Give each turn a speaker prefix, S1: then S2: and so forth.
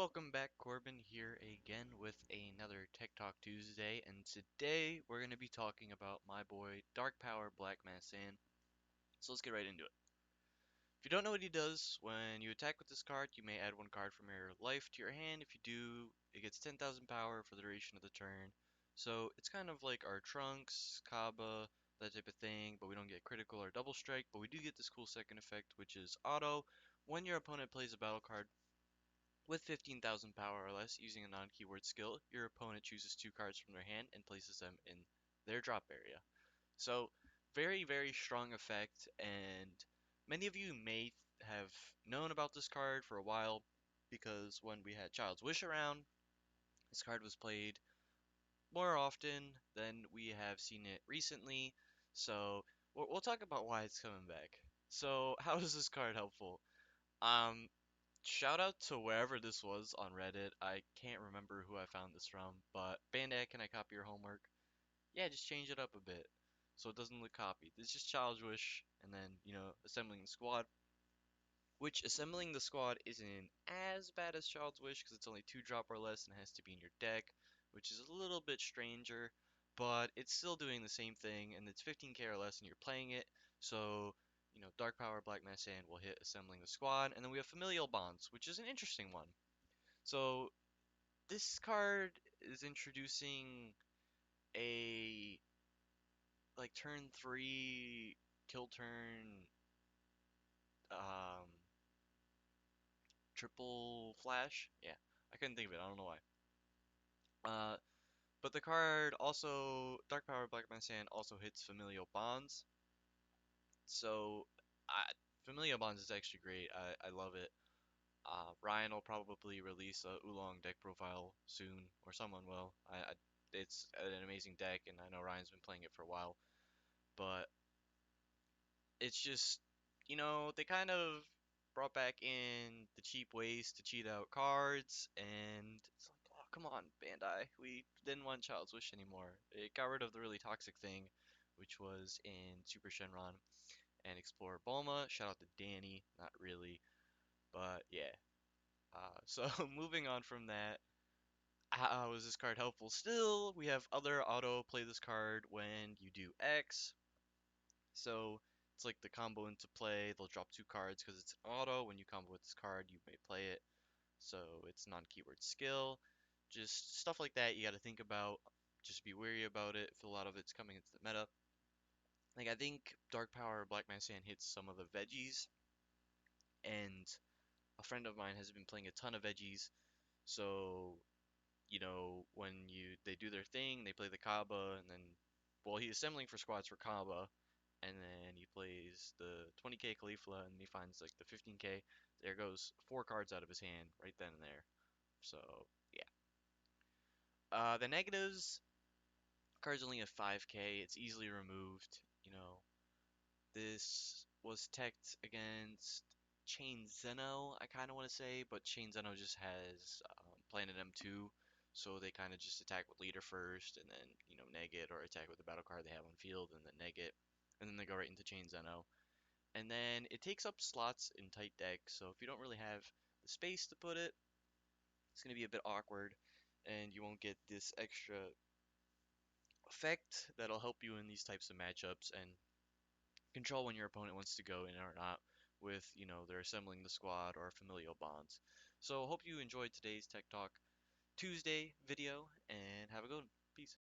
S1: Welcome back, Corbin here again with another Tech Talk Tuesday, and today we're going to be talking about my boy Dark Power Black Masked Saiyan. So let's get right into it. If you don't know what he does, when you attack with this card, you may add one card from your life to your hand. If you do, it gets 10,000 power for the duration of the turn. So it's kind of like our Trunks, Kaba, that type of thing, but we don't get critical or double strike, but we do get this cool second effect, which is auto. When your opponent plays a battle card with 15,000 power or less using a non-keyword skill, your opponent chooses two cards from their hand and places them in their drop area. So, very, very strong effect, and many of you may have known about this card for a while because when we had Child's Wish around, this card was played more often than we have seen it recently. So, we'll talk about why it's coming back. So, how is this card helpful? Um, Shout out to wherever this was on Reddit. I can't remember who I found this from, but Bandai, can I copy your homework? Yeah, just change it up a bit so it doesn't look copied. It's just Child's Wish and then, assembling the squad. Which assembling the squad isn't as bad as Child's Wish because it's only 2 drop or less and has to be in your deck, which is a little bit stranger, but it's still doing the same thing and it's 15k or less and you're playing it. So, Dark Power Black Mass Sand will hit assembling the squad, and then we have Familial Bonds, which is an interesting one. So, this card is introducing a like turn 3 kill turn um triple flash. Yeah, I couldn't think of it. I don't know why. Uh, but the card also, Dark Power Black Man Sand also hits Familial Bonds. So, I, Familial Bonds is actually great. I love it. Ryan will probably release a Oolong deck profile soon, or someone will. It's an amazing deck, and I know Ryan's been playing it for a while. But it's just, they kind of brought back in the cheap ways to cheat out cards, and it's like, oh, come on, Bandai. We didn't want Child's Wish anymore. It got rid of the really toxic thing, which was in Super Shenron and Explorer Bulma. Shout out to Danny, not really, but yeah. So moving on from that, how is this card helpful? Still, we have other auto play this card when you do X. So it's like the combo into play. They'll drop two cards because it's auto. When you combo with this card, you may play it. So it's non-keyword skill. Just stuff like that you got to think about. Just be wary about it if a lot of it's coming into the meta. Like I think Dark Power Black Man Sand hits some of the veggies, and a friend of mine has been playing a ton of veggies. So when they do their thing, they play the Kaba, and then well, he's assembling for squads for Kaba, and then he plays the 20k Caulifla, and he finds like the 15k. There goes four cards out of his hand right then and there. So yeah. The negatives, cards only have 5k. It's easily removed. This was teched against Chain Zeno, I kind of want to say, but Chain Zeno just has Planet M2, so they kind of just attack with leader first, and then neg it, or attack with the battle card they have on field, and then neg it, and then they go right into Chain Zeno. And then it takes up slots in tight decks, so if you don't really have the space to put it, it's going to be a bit awkward, and you won't get this extra effect that'll help you in these types of matchups and control when your opponent wants to go in or not with, they're assembling the squad or familial bonds. So hope you enjoyed today's Tech Talk Tuesday video and have a good one. Peace.